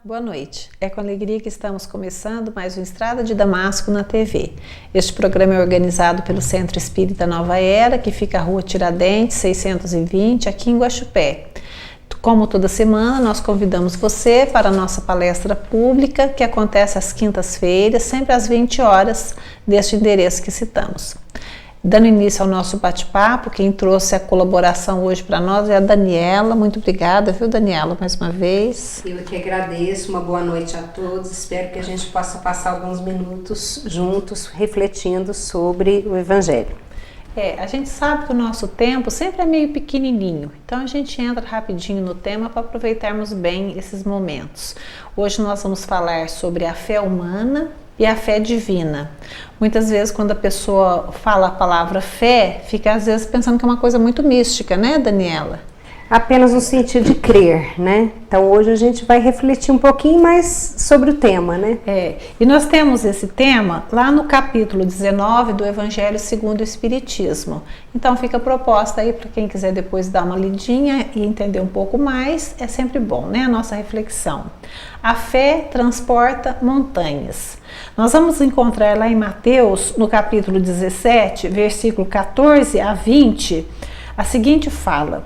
boa noite. É com alegria que estamos começando mais um Estrada de Damasco na TV. Este programa é organizado pelo Centro Espírita Nova Era, que fica à Rua Tiradentes, 620, aqui em Guaxupé. Como toda semana, nós convidamos você para a nossa palestra pública, que acontece às quintas-feiras, sempre às 20 horas, deste endereço que citamos. Dando início ao nosso bate-papo, quem trouxe a colaboração hoje para nós é a Daniela. Muito obrigada, viu, Daniela, mais uma vez. Eu que agradeço, uma boa noite a todos. Espero que a gente possa passar alguns minutos juntos, refletindo sobre o Evangelho. A gente sabe que o nosso tempo sempre é meio pequenininho, então a gente entra rapidinho no tema para aproveitarmos bem esses momentos. Hoje nós vamos falar sobre a fé humana e a fé divina. Muitas vezes quando a pessoa fala a palavra fé, fica às vezes pensando que é uma coisa muito mística, né, Daniela? Apenas no sentido de crer, né? Então hoje a gente vai refletir um pouquinho mais sobre o tema, né? E nós temos esse tema lá no capítulo 19 do Evangelho segundo o Espiritismo. Então fica a proposta aí para quem quiser depois dar uma lidinha e entender um pouco mais, é sempre bom, né? A nossa reflexão. A fé transporta montanhas. Nós vamos encontrar lá em Mateus, no capítulo 17, versículo 14 a 20, a seguinte fala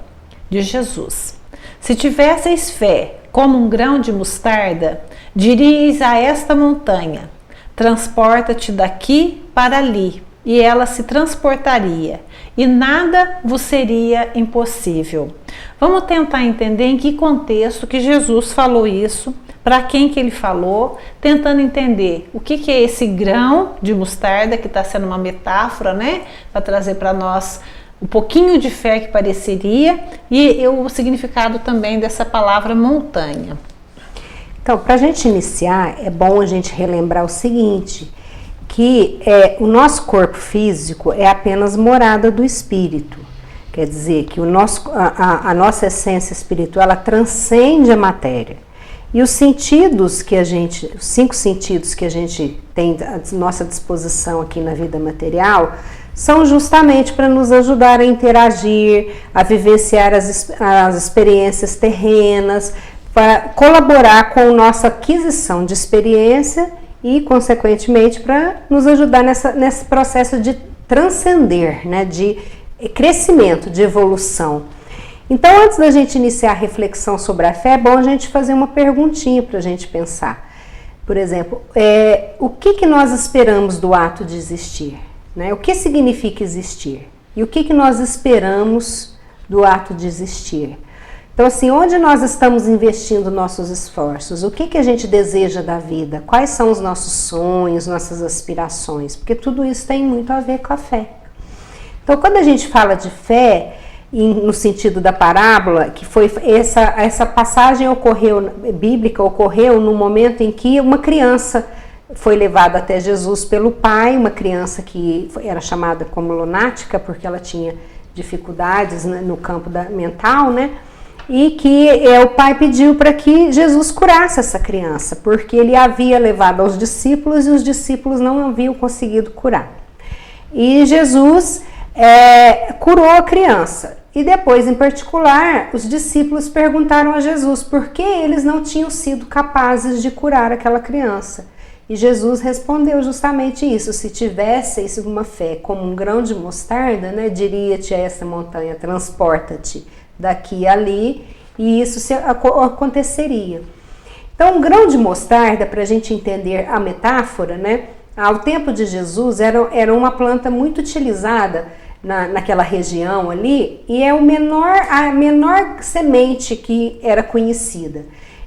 de Jesus: se tivesseis fé como um grão de mostarda, diríeis a esta montanha: transporta-te daqui para ali, e ela se transportaria, e nada vos seria impossível. Vamos tentar entender em que contexto que Jesus falou isso, para quem que ele falou, tentando entender o que é esse grão de mostarda, que está sendo uma metáfora, né, para trazer para nós um pouquinho de fé que pareceria, e o significado também dessa palavra montanha. Então, para a gente iniciar, é bom a gente relembrar o seguinte, que o nosso corpo físico é apenas morada do espírito. Quer dizer que a nossa essência espiritual, ela transcende a matéria. E os sentidos que os 5 sentidos que a gente tem à nossa disposição aqui na vida material, são justamente para nos ajudar a interagir, a vivenciar as experiências terrenas, para colaborar com a nossa aquisição de experiência e, consequentemente, para nos ajudar nesse processo de transcender, né, de crescimento, de evolução. Então, antes da gente iniciar a reflexão sobre a fé, é bom a gente fazer uma perguntinha para a gente pensar. Por exemplo, o que nós esperamos do ato de existir? Né? O que significa existir? E o que nós esperamos do ato de existir? Então, assim, onde nós estamos investindo nossos esforços? O que a gente deseja da vida? Quais são os nossos sonhos, nossas aspirações? Porque tudo isso tem muito a ver com a fé. Então, quando a gente fala de fé, no sentido da parábola, que foi essa passagem bíblica ocorreu no momento em que uma criança foi levada até Jesus pelo pai, uma criança que era chamada como lunática, porque ela tinha dificuldades, né, no campo mental, né? E que o pai pediu para que Jesus curasse essa criança, porque ele havia levado aos discípulos e os discípulos não haviam conseguido curar. E Jesus curou a criança. E depois, em particular, os discípulos perguntaram a Jesus por que eles não tinham sido capazes de curar aquela criança. E Jesus respondeu justamente isso: se tivesseis uma fé como um grão de mostarda, né, diria-te a essa montanha, transporta-te daqui a ali, e isso aconteceria. Então, um grão de mostarda, para a gente entender a metáfora, né, ao tempo de Jesus, era uma planta muito utilizada naquela região ali, e é a menor semente que era conhecida.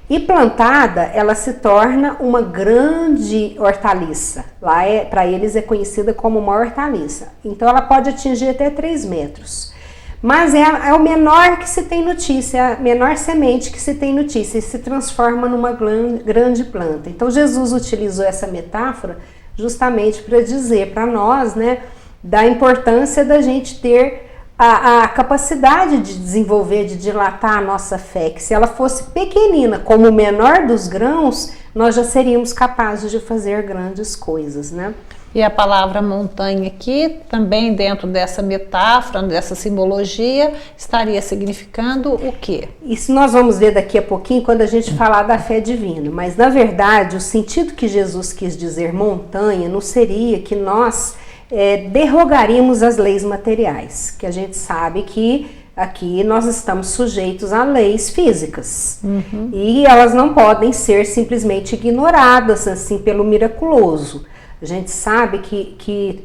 E plantada, ela se torna uma grande hortaliça. Lá para eles é conhecida como uma hortaliça. Então ela pode atingir até 3 metros. Mas é o menor que se tem notícia, é a menor semente que se tem notícia, e se transforma numa grande planta. Então Jesus utilizou essa metáfora justamente para dizer para nós, né, da importância da gente ter a capacidade de desenvolver, de dilatar a nossa fé, que se ela fosse pequenina, como o menor dos grãos, nós já seríamos capazes de fazer grandes coisas, né? E a palavra montanha aqui, também dentro dessa metáfora, dessa simbologia, estaria significando o quê? Isso nós vamos ver daqui a pouquinho quando a gente falar da fé divina. Mas, na verdade, o sentido que Jesus quis dizer montanha não seria que nós derrogaríamos as leis materiais, que a gente sabe que aqui nós estamos sujeitos a leis físicas. E elas não podem ser simplesmente ignoradas assim pelo miraculoso. A gente sabe que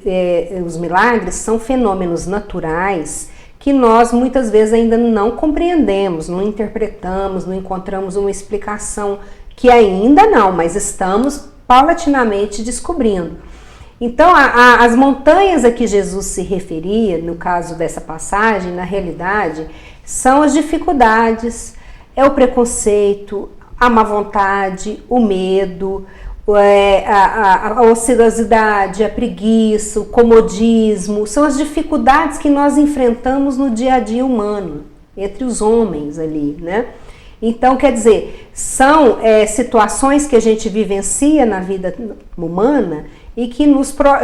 os milagres são fenômenos naturais que nós muitas vezes ainda não compreendemos, não interpretamos, não encontramos uma explicação que ainda não, mas estamos paulatinamente descobrindo. Então, as montanhas a que Jesus se referia, no caso dessa passagem, na realidade, são as dificuldades, é o preconceito, a má vontade, o medo, a ociosidade, a preguiça, o comodismo, são as dificuldades que nós enfrentamos no dia a dia humano, entre os homens ali, né? Então, quer dizer, são situações que a gente vivencia na vida humana e que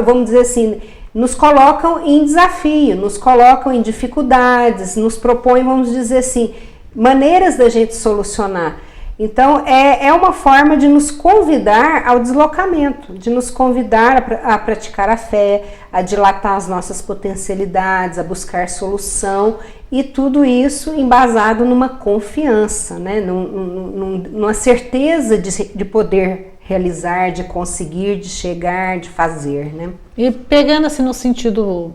vamos dizer assim, nos colocam em desafio, nos colocam em dificuldades, nos propõem, vamos dizer assim, maneiras da gente solucionar. Então, é uma forma de nos convidar ao deslocamento, de nos convidar a praticar a fé, a dilatar as nossas potencialidades, a buscar solução, e tudo isso embasado numa confiança, né? Numa certeza de poder realizar, de conseguir, de chegar, de fazer, né? E pegando assim no sentido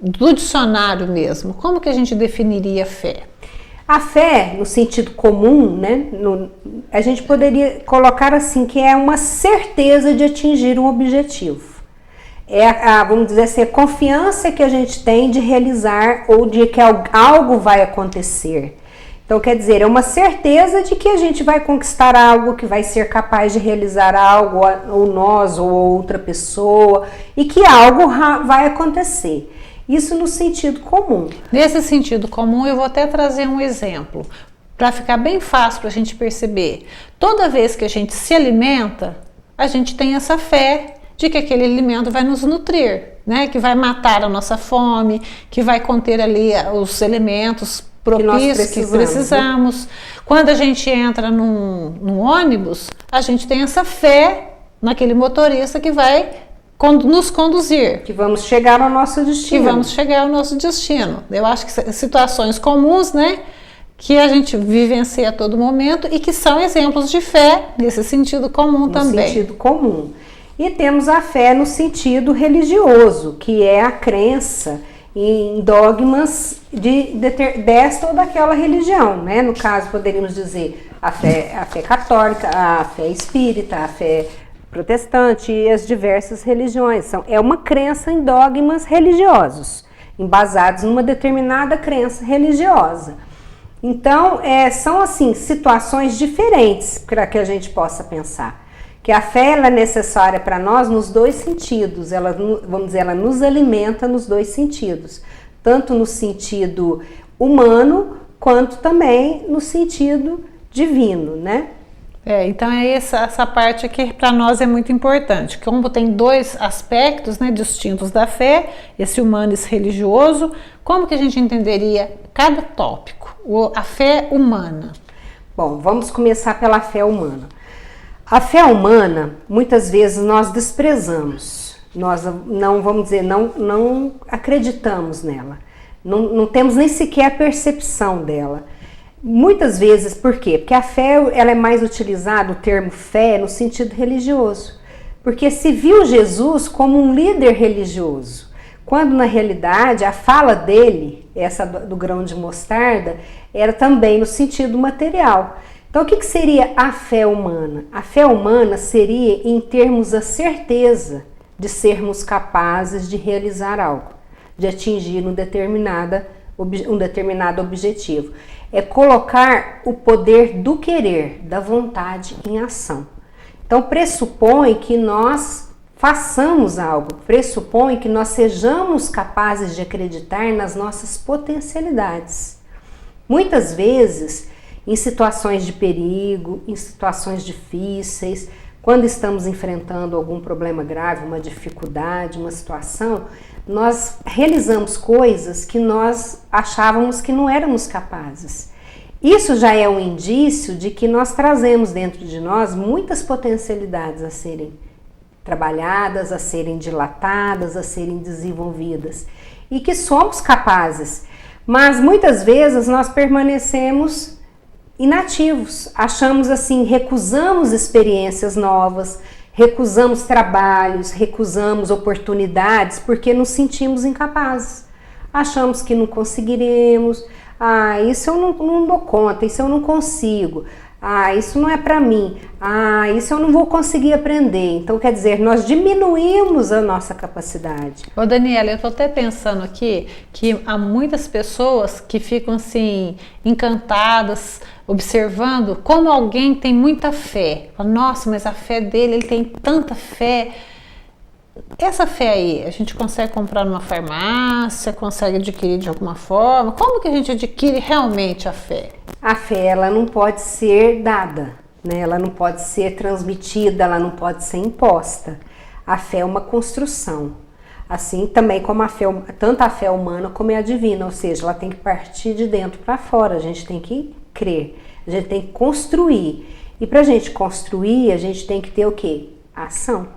do dicionário mesmo, como que a gente definiria fé? A fé, no sentido comum, né, a gente poderia colocar assim, que é uma certeza de atingir um objetivo. Vamos dizer assim, a confiança que a gente tem de realizar ou de que algo vai acontecer. Então, quer dizer, é uma certeza de que a gente vai conquistar algo, que vai ser capaz de realizar algo, ou nós, ou outra pessoa, e que algo vai acontecer. Isso no sentido comum. Nesse sentido comum, eu vou até trazer um exemplo, para ficar bem fácil para a gente perceber. Toda vez que a gente se alimenta, a gente tem essa fé de que aquele alimento vai nos nutrir, né? Que vai matar a nossa fome, que vai conter ali os elementos propícios que precisamos. Né? Quando a gente entra num ônibus, a gente tem essa fé naquele motorista que vai nos conduzir. Que vamos chegar ao nosso destino. Que vamos chegar ao nosso destino. Eu acho que situações comuns, né? Que a gente vivencia a todo momento e que são exemplos de fé nesse sentido comum também. No sentido comum. E temos a fé no sentido religioso, que é a crença em dogmas desta ou daquela religião, né? No caso, poderíamos dizer a fé católica, a fé espírita, a fé protestante e as diversas religiões. É uma crença em dogmas religiosos, embasados numa determinada crença religiosa. Então, são assim situações diferentes para que a gente possa pensar. Que a fé ela é necessária para nós nos dois sentidos, vamos dizer, ela nos alimenta nos dois sentidos, tanto no sentido humano, quanto também no sentido divino, né? Então essa parte aqui para nós é muito importante, como tem dois aspectos, né, distintos da fé, esse humano e esse religioso, como que a gente entenderia cada tópico, a fé humana? Bom, vamos começar pela fé humana. A fé humana, muitas vezes nós desprezamos, nós não, vamos dizer, não acreditamos nela, não temos nem sequer a percepção dela. Muitas vezes, por quê? Porque a fé ela é mais utilizada, o termo fé, no sentido religioso. Porque se viu Jesus como um líder religioso, quando na realidade a fala dele, essa do grão de mostarda, era também no sentido material. Então o que seria a fé humana? A fé humana seria em termos a certeza de sermos capazes de realizar algo, de atingir um determinado objetivo. É colocar o poder do querer, da vontade em ação. Então pressupõe que nós façamos algo, pressupõe que nós sejamos capazes de acreditar nas nossas potencialidades. Muitas vezes, em situações de perigo, em situações difíceis, quando estamos enfrentando algum problema grave, uma dificuldade, uma situação, nós realizamos coisas que nós achávamos que não éramos capazes. Isso já é um indício de que nós trazemos dentro de nós muitas potencialidades a serem trabalhadas, a serem dilatadas, a serem desenvolvidas e que somos capazes, mas muitas vezes nós permanecemos inativos, achamos assim, recusamos experiências novas, recusamos trabalhos, recusamos oportunidades porque nos sentimos incapazes, achamos que não conseguiremos, isso eu não dou conta, isso eu não consigo, isso não é para mim, isso eu não vou conseguir aprender. Então, quer dizer, nós diminuímos a nossa capacidade. Ô Daniela, eu tô até pensando aqui que há muitas pessoas que ficam assim, encantadas, observando como alguém tem muita fé. Nossa, mas a fé dele, ele tem tanta fé. Essa fé aí, a gente consegue comprar numa farmácia, consegue adquirir de alguma forma? Como que a gente adquire realmente a fé? A fé, ela não pode ser dada, né? Ela não pode ser transmitida, ela não pode ser imposta. A fé é uma construção. Assim também como a fé, tanto a fé humana como a divina, ou seja, ela tem que partir de dentro para fora, a gente tem que crer, a gente tem que construir. E para a gente construir, a gente tem que ter o quê? A ação.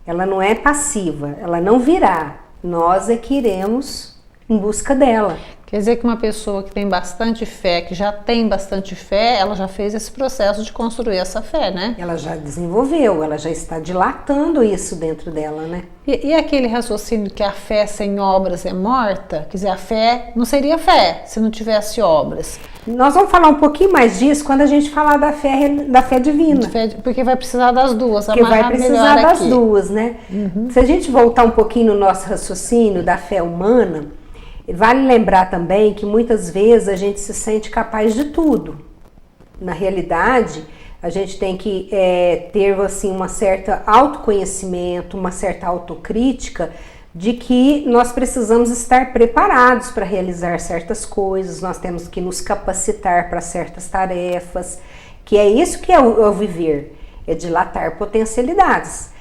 Ela não é passiva, ela não virá. Nós é que iremos em busca dela. Quer dizer que uma pessoa que tem bastante fé, que já tem bastante fé, ela já fez esse processo de construir essa fé, né? Ela já desenvolveu, ela já está dilatando isso dentro dela, né? E aquele raciocínio que a fé sem obras é morta? Quer dizer, a fé não seria fé se não tivesse obras. Nós vamos falar um pouquinho mais disso quando a gente falar da fé divina. Porque vai precisar das duas, porque vai precisar das aqui. Duas, né? Uhum. Se a gente voltar um pouquinho no nosso raciocínio da fé humana, vale lembrar também que muitas vezes a gente se sente capaz de tudo. Na realidade, a gente tem que ter assim, uma certa autoconhecimento, uma certa autocrítica de que nós precisamos estar preparados para realizar certas coisas, nós temos que nos capacitar para certas tarefas, que é isso que é o viver, é dilatar potencialidades.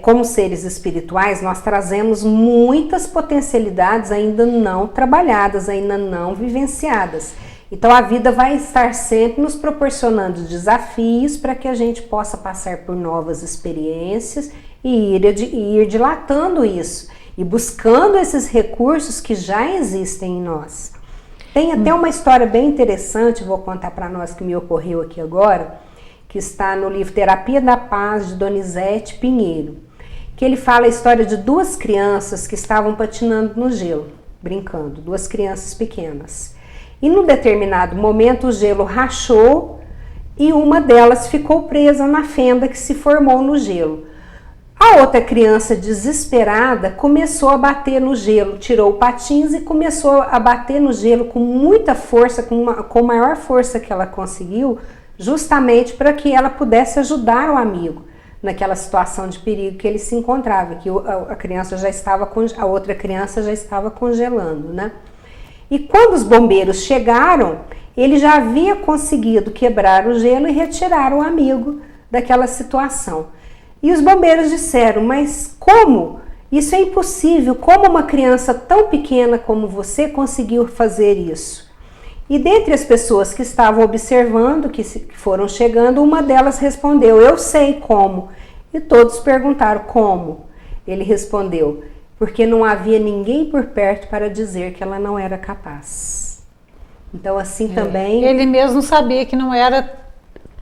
Como seres espirituais, nós trazemos muitas potencialidades ainda não trabalhadas, ainda não vivenciadas. Então a vida vai estar sempre nos proporcionando desafios para que a gente possa passar por novas experiências e ir dilatando isso e buscando esses recursos que já existem em nós. Tem até uma história bem interessante, vou contar para nós que me ocorreu aqui agora, que está no livro Terapia da Paz, de Donizete Pinheiro, que ele fala a história de duas crianças que estavam patinando no gelo, brincando, duas crianças pequenas. E num determinado momento o gelo rachou e uma delas ficou presa na fenda que se formou no gelo. A outra criança, desesperada, começou a bater no gelo, tirou o patins e começou a bater no gelo com muita força, com a maior força que ela conseguiu, justamente para que ela pudesse ajudar o amigo naquela situação de perigo que ele se encontrava, que a criança já estava, a outra criança já estava congelando, né? E quando os bombeiros chegaram, ele já havia conseguido quebrar o gelo e retirar o amigo daquela situação. E os bombeiros disseram, mas como? Isso é impossível, como uma criança tão pequena como você conseguiu fazer isso? E dentre as pessoas que estavam observando, que foram chegando, uma delas respondeu, eu sei como. E todos perguntaram como. Ele respondeu, porque não havia ninguém por perto para dizer que ela não era capaz. Então assim também... Ele mesmo sabia que não era,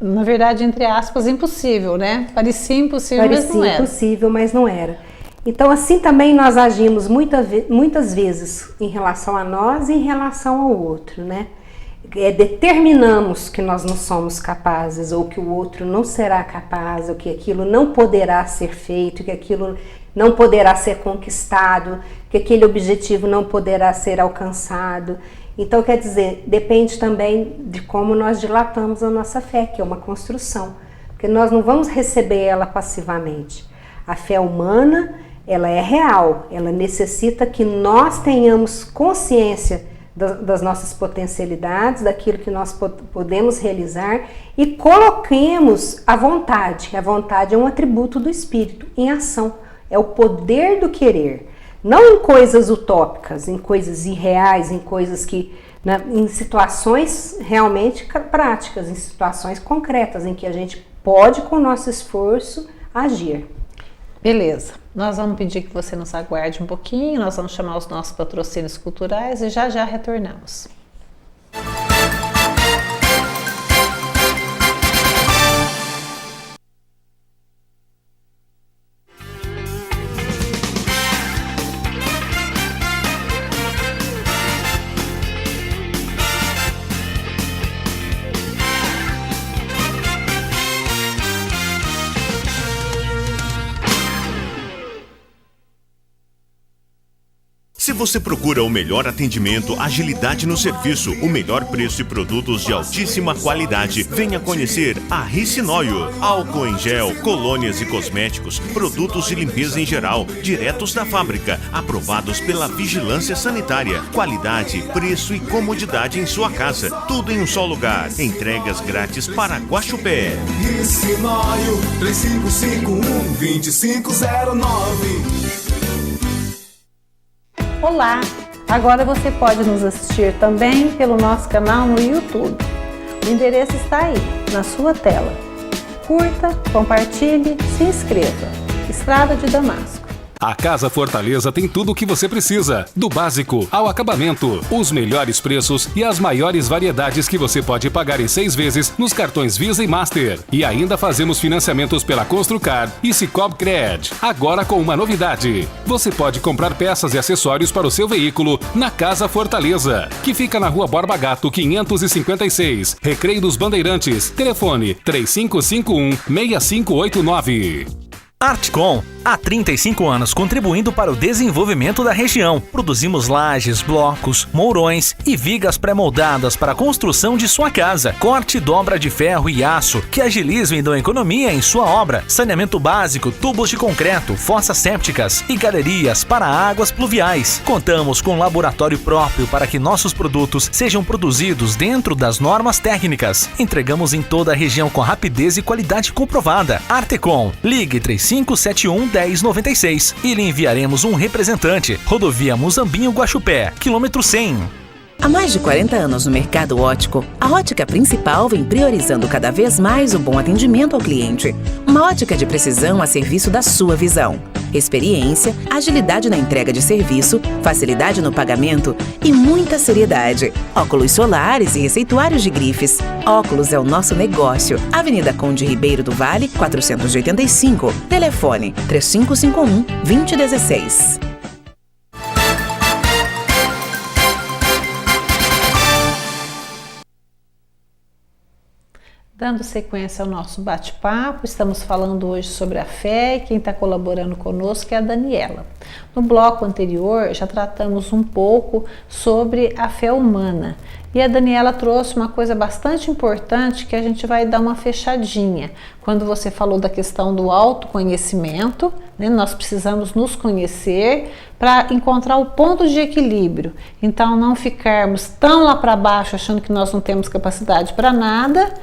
na verdade, entre aspas, impossível, né? Parecia impossível, mas não era. Parecia impossível, mas não era. Então assim também nós agimos muitas vezes em relação a nós e em relação ao outro, né? Determinamos que nós não somos capazes, ou que o outro não será capaz, ou que aquilo não poderá ser feito, que aquilo não poderá ser conquistado, que aquele objetivo não poderá ser alcançado. Então, quer dizer, depende também de como nós dilatamos a nossa fé, que é uma construção, porque nós não vamos receber ela passivamente. A fé humana, ela é real, ela necessita que nós tenhamos consciência das nossas potencialidades, daquilo que nós podemos realizar e coloquemos a vontade. A vontade é um atributo do espírito em ação, é o poder do querer. Não em coisas utópicas, em coisas irreais, em coisas que, né, em situações realmente práticas, em situações concretas, em que a gente pode, com o nosso esforço, agir. Beleza, nós vamos pedir que você nos aguarde um pouquinho, nós vamos chamar os nossos patrocínios culturais e já retornamos. Se você procura o melhor atendimento, agilidade no serviço, o melhor preço e produtos de altíssima qualidade, venha conhecer a Ricinóio. Álcool em gel, colônias e cosméticos, produtos de limpeza em geral, diretos da fábrica, aprovados pela Vigilância Sanitária. Qualidade, preço e comodidade em sua casa. Tudo em um só lugar. Entregas grátis para Guaxupé. Ricinóio 3551-2509. Olá! Agora você pode nos assistir também pelo nosso canal no YouTube. O endereço está aí, na sua tela. Curta, compartilhe, se inscreva. Estrada de Damasco. A Casa Fortaleza tem tudo o que você precisa, do básico ao acabamento, os melhores preços e as maiores variedades que você pode pagar em 6 vezes nos cartões Visa e Master. E ainda fazemos financiamentos pela Construcar e Cicobi Cred. Agora com uma novidade, você pode comprar peças e acessórios para o seu veículo na Casa Fortaleza, que fica na Rua Borba Gato 556, Recreio dos Bandeirantes. Telefone 3551-6589. Artcom, há 35 anos contribuindo para o desenvolvimento da região. Produzimos lajes, blocos, mourões e vigas pré-moldadas para a construção de sua casa. Corte e dobra de ferro e aço que agilizam e dão economia em sua obra. Saneamento básico, tubos de concreto, fossas sépticas e galerias para águas pluviais. Contamos com um laboratório próprio para que nossos produtos sejam produzidos dentro das normas técnicas. Entregamos em toda a região com rapidez e qualidade comprovada. Artecom, ligue 3571-1096 e lhe enviaremos um representante. Rodovia Muzambinho Guaxupé, quilômetro 100. Há mais de 40 anos no mercado óptico, a Ótica Principal vem priorizando cada vez mais o bom atendimento ao cliente. Uma ótica de precisão a serviço da sua visão. Experiência, agilidade na entrega de serviço, facilidade no pagamento e muita seriedade. Óculos solares e receituários de grifes. Óculos é o nosso negócio. Avenida Conde Ribeiro do Vale, 485. Telefone 3551-2016. Dando sequência ao nosso bate-papo, estamos falando hoje sobre a fé e quem está colaborando conosco é a Daniela. No bloco anterior já tratamos um pouco sobre a fé humana e a Daniela trouxe uma coisa bastante importante que a gente vai dar uma fechadinha. Quando você falou da questão do autoconhecimento, né, nós precisamos nos conhecer para encontrar o ponto de equilíbrio. Então não ficarmos tão lá para baixo achando que nós não temos capacidade para nada,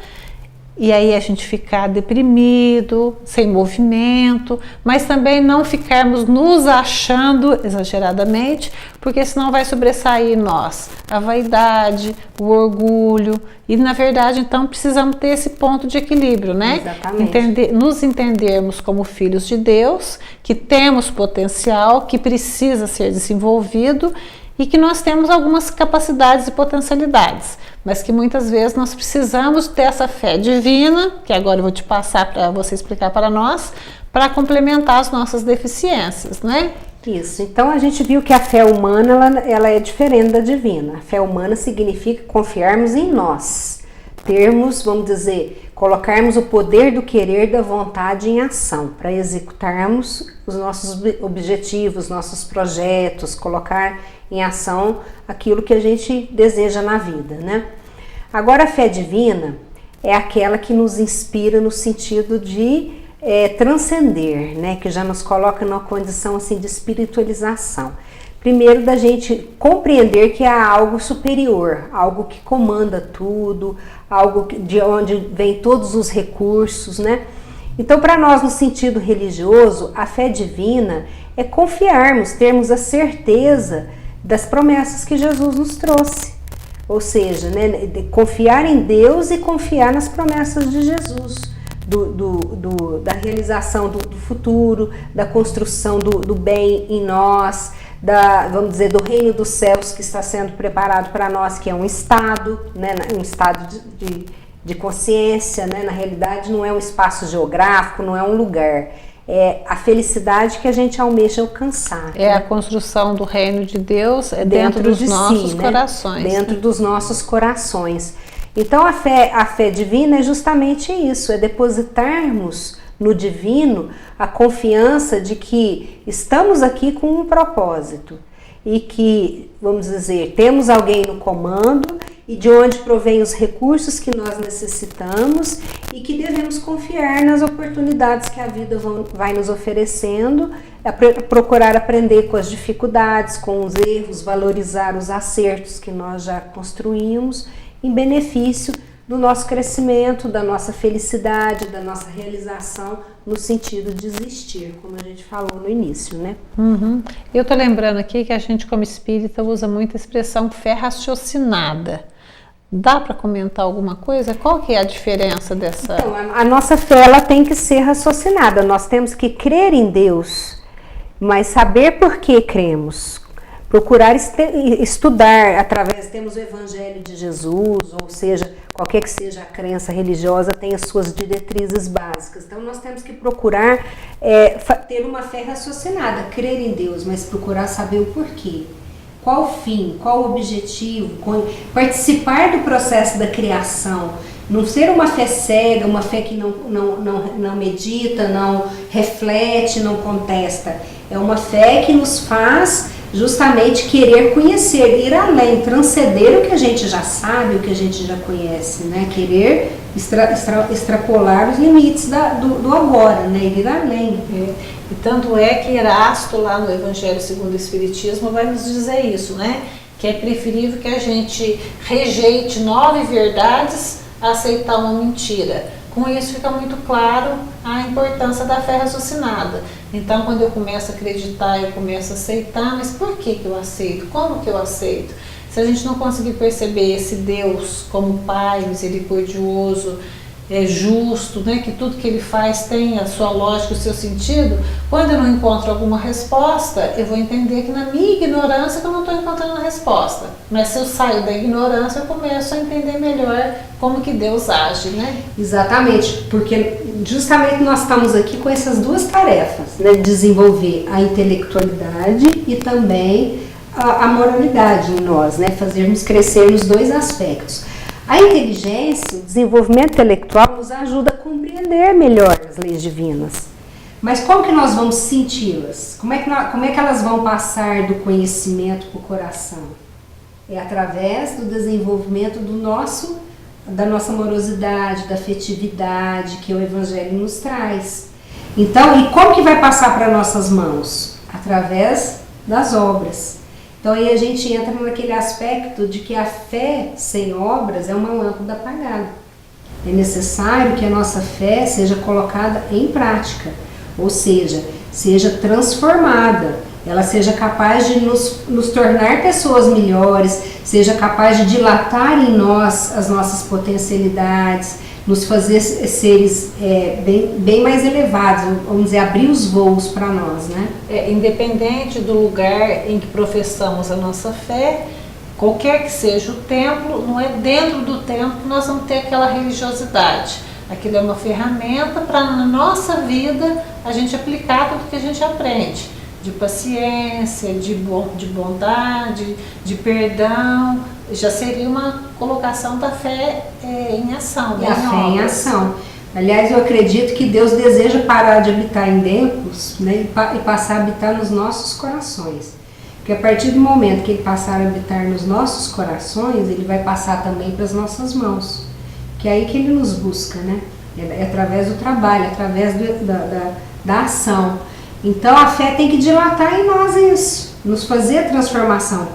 e aí a gente ficar deprimido, sem movimento, mas também não ficarmos nos achando exageradamente, porque senão vai sobressair nós a vaidade, o orgulho, e na verdade então precisamos ter esse ponto de equilíbrio, né? Exatamente. Nos entendermos como filhos de Deus, que temos potencial, que precisa ser desenvolvido e que nós temos algumas capacidades e potencialidades, mas que muitas vezes nós precisamos ter essa fé divina, que agora eu vou te passar para você explicar para nós, para complementar as nossas deficiências, né? Isso, então a gente viu que a fé humana ela é diferente da divina. A fé humana significa confiarmos em nós, termos, vamos dizer, colocarmos o poder do querer, da vontade em ação, para executarmos os nossos objetivos, nossos projetos, colocar em ação aquilo que a gente deseja na vida, né? Agora a fé divina é aquela que nos inspira no sentido de transcender, né? Que já nos coloca numa condição assim de espiritualização. Primeiro, da gente compreender que há algo superior, algo que comanda tudo, algo de onde vem todos os recursos, né? Então, para nós, no sentido religioso, a fé divina é confiarmos, termos a certeza das promessas que Jesus nos trouxe. Ou seja, né, confiar em Deus e confiar nas promessas de Jesus, da realização do futuro, da construção do bem em nós, vamos dizer, do reino dos céus que está sendo preparado para nós, que é um estado, né, um estado de consciência, né, na realidade não é um espaço geográfico, não é um lugar, é a felicidade que a gente almeja alcançar. É, né? A construção do reino de Deus dentro dos nossos corações. Dentro dos nossos corações. Então a fé divina é justamente isso, é depositarmos no divino a confiança de que estamos aqui com um propósito e que, vamos dizer, temos alguém no comando e de onde provém os recursos que nós necessitamos e que devemos confiar nas oportunidades que a vida vai nos oferecendo, procurar aprender com as dificuldades, com os erros, valorizar os acertos que nós já construímos em benefício do nosso crescimento, da nossa felicidade, da nossa realização no sentido de existir, como a gente falou no início, né? Uhum. Eu estou lembrando aqui que a gente, como espírita, usa muito a expressão fé raciocinada. Dá para comentar alguma coisa? Qual que é a diferença dessa? Então, a nossa fé ela tem que ser raciocinada. Nós temos que crer em Deus, mas saber por que cremos. Procurar estudar através, temos o Evangelho de Jesus, ou seja, qualquer que seja a crença religiosa, tem as suas diretrizes básicas. Então nós temos que procurar ter uma fé raciocinada, crer em Deus, mas procurar saber o porquê. Qual o fim, qual o objetivo, participar do processo da criação. Não ser uma fé cega, uma fé que não medita, não reflete, não contesta. É uma fé que nos faz justamente querer conhecer, ir além, transcender o que a gente já sabe, o que a gente já conhece, né? Querer extrapolar os limites do agora, né? Ir além. E tanto é que Erasto, lá no Evangelho segundo o Espiritismo, vai nos dizer isso, né? Que é preferível que a gente rejeite 9 verdades a aceitar uma mentira. Com isso fica muito claro a importância da fé raciocinada. Então, quando eu começo a acreditar, eu começo a aceitar, mas por que eu aceito? Como que eu aceito? Se a gente não conseguir perceber esse Deus como Pai misericordioso, justo, né, que tudo que Ele faz tem a sua lógica, o seu sentido, quando eu não encontro alguma resposta, eu vou entender que na minha ignorância que eu não estou encontrando a resposta. Mas se eu saio da ignorância, eu começo a entender melhor como que Deus age, né? Exatamente, porque justamente nós estamos aqui com essas duas tarefas, né? Desenvolver a intelectualidade e também a moralidade em nós, né? Fazermos crescer nos dois aspectos. A inteligência, o desenvolvimento intelectual nos ajuda a compreender melhor as leis divinas. Mas como que nós vamos senti-las? Como é que elas vão passar do conhecimento para o coração? É através do desenvolvimento da nossa amorosidade, da afetividade que o Evangelho nos traz. Então, e como que vai passar para nossas mãos? Através das obras. Então aí a gente entra naquele aspecto de que a fé sem obras é uma lâmpada apagada. É necessário que a nossa fé seja colocada em prática, ou seja transformada, ela seja capaz de nos tornar pessoas melhores, seja capaz de dilatar em nós as nossas potencialidades, nos fazer seres bem mais elevados, vamos dizer, abrir os voos para nós, né? Independente do lugar em que professamos a nossa fé, qualquer que seja o templo, não é dentro do templo que nós vamos ter aquela religiosidade. Aquilo é uma ferramenta para na nossa vida a gente aplicar tudo que a gente aprende. De paciência, de bondade, de perdão, já seria uma colocação da fé em ação. E a fé em ação. Aliás, eu acredito que Deus deseja parar de habitar em templos, né, e passar a habitar nos nossos corações. Porque a partir do momento que Ele passar a habitar nos nossos corações, Ele vai passar também para as nossas mãos. Que é aí que Ele nos busca, né? É através do trabalho, através da ação. Então a fé tem que dilatar em nós isso, nos fazer a transformação.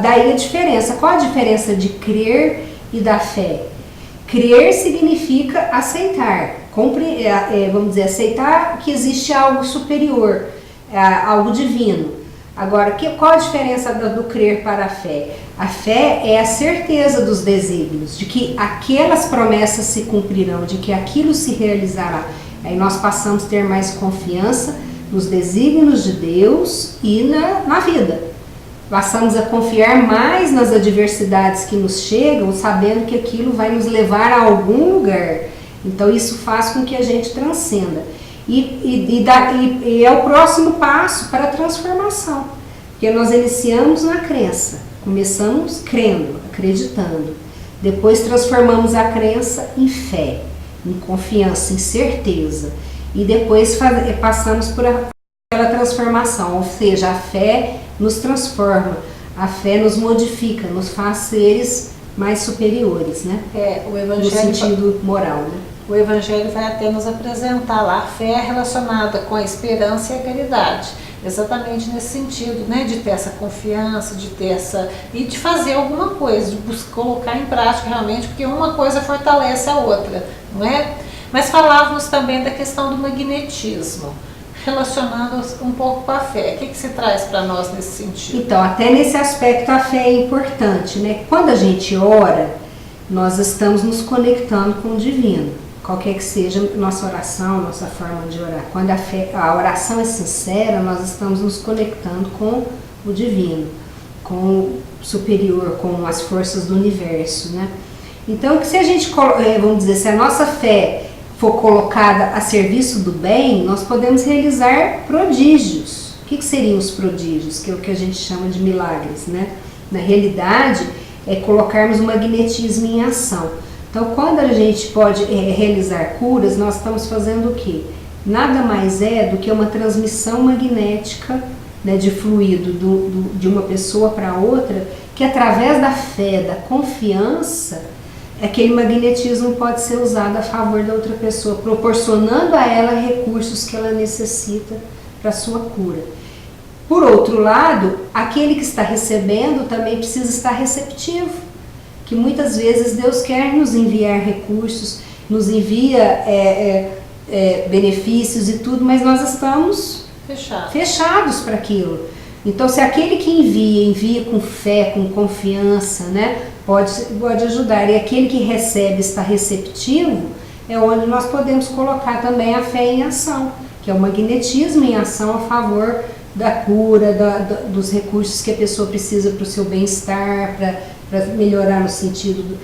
Daí a diferença. Qual a diferença de crer e da fé? Crer significa aceitar, vamos dizer, aceitar que existe algo superior, algo divino. Agora, qual a diferença do crer para a fé? A fé é a certeza dos desígnios, de que aquelas promessas se cumprirão, de que aquilo se realizará. Aí nós passamos a ter mais confiança nos desígnios de Deus e na vida. Passamos a confiar mais nas adversidades que nos chegam, sabendo que aquilo vai nos levar a algum lugar. Então isso faz com que a gente transcenda. E é o próximo passo para a transformação. Porque nós iniciamos na crença, começamos crendo, acreditando. Depois transformamos a crença em fé, em confiança, em certeza. E depois passamos por aquela transformação, ou seja, a fé nos transforma, a fé nos modifica, nos faz seres mais superiores, né? O Evangelho, no sentido moral, né? O Evangelho vai até nos apresentar lá a fé relacionada com a esperança e a caridade. Exatamente nesse sentido, né? De ter essa confiança, de ter essa... e de fazer alguma coisa, de colocar em prática realmente, porque uma coisa fortalece a outra, não é? Mas falávamos também da questão do magnetismo, relacionando um pouco com a fé. O que se traz para nós nesse sentido? Então, até nesse aspecto a fé é importante, né? Quando a gente ora, nós estamos nos conectando com o divino. Qualquer que seja nossa oração, nossa forma de orar. Quando a oração é sincera, nós estamos nos conectando com o divino, com o superior, com as forças do universo, né? Então, se a gente, vamos dizer, se a nossa fé for colocada a serviço do bem, nós podemos realizar prodígios. O que seriam os prodígios? Que é o que a gente chama de milagres, né? Na realidade, é colocarmos o magnetismo em ação. Então, quando a gente pode realizar curas, nós estamos fazendo o quê? Nada mais é do que uma transmissão magnética, né, de fluido de uma pessoa para outra, que através da fé, da confiança, aquele magnetismo pode ser usado a favor da outra pessoa, proporcionando a ela recursos que ela necessita para a sua cura. Por outro lado, aquele que está recebendo também precisa estar receptivo. Que muitas vezes Deus quer nos enviar recursos, nos envia benefícios e tudo, mas nós estamos fechados para aquilo. Então, se aquele que envia com fé, com confiança, né, pode ajudar, e aquele que recebe está receptivo, é onde nós podemos colocar também a fé em ação, que é o magnetismo em ação a favor da cura, dos recursos que a pessoa precisa para o seu bem-estar, para melhorar no sentido,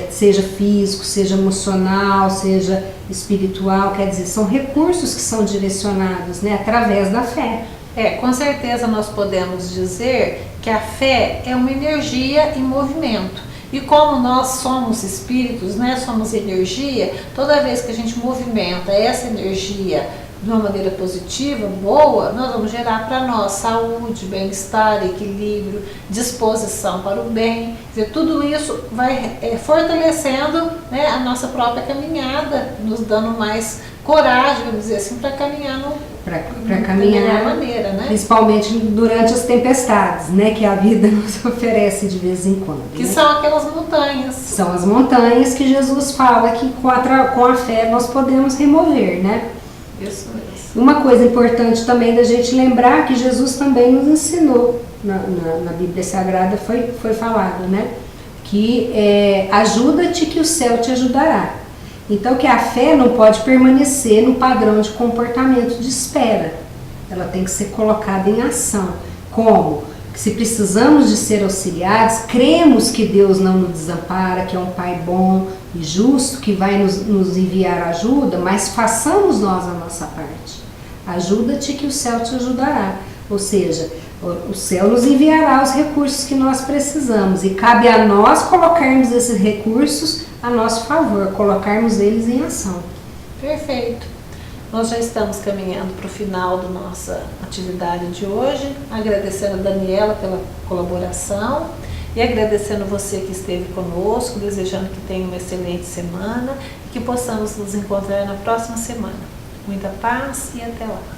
seja físico, seja emocional, seja espiritual, quer dizer, são recursos que são direcionados, né, através da fé. Com certeza nós podemos dizer que a fé é uma energia em movimento. E como nós somos espíritos, né, somos energia, toda vez que a gente movimenta essa energia de uma maneira positiva, boa, nós vamos gerar para nós saúde, bem-estar, equilíbrio, disposição para o bem. Quer dizer, tudo isso vai fortalecendo, né, a nossa própria caminhada, nos dando mais coragem, vamos dizer assim, para caminhar da melhor maneira, né? Principalmente durante as tempestades, né, que a vida nos oferece de vez em quando. Que né? São aquelas montanhas. São as montanhas que Jesus fala que com a fé nós podemos remover, né? Isso mesmo. Uma coisa importante também da gente lembrar que Jesus também nos ensinou, na Bíblia Sagrada foi falado, né? Que ajuda-te que o céu te ajudará. Então que a fé não pode permanecer no padrão de comportamento de espera. Ela tem que ser colocada em ação. Como? Se precisamos de ser auxiliados, cremos que Deus não nos desampara, que é um Pai bom e justo, que vai nos enviar ajuda, mas façamos nós a nossa parte. Ajuda-te que o céu te ajudará. Ou seja, o céu nos enviará os recursos que nós precisamos e cabe a nós colocarmos esses recursos a nosso favor, colocarmos eles em ação. Perfeito. Nós já estamos caminhando para o final da nossa atividade de hoje, agradecendo a Daniela pela colaboração e agradecendo você que esteve conosco, desejando que tenha uma excelente semana e que possamos nos encontrar na próxima semana. Muita paz e até lá.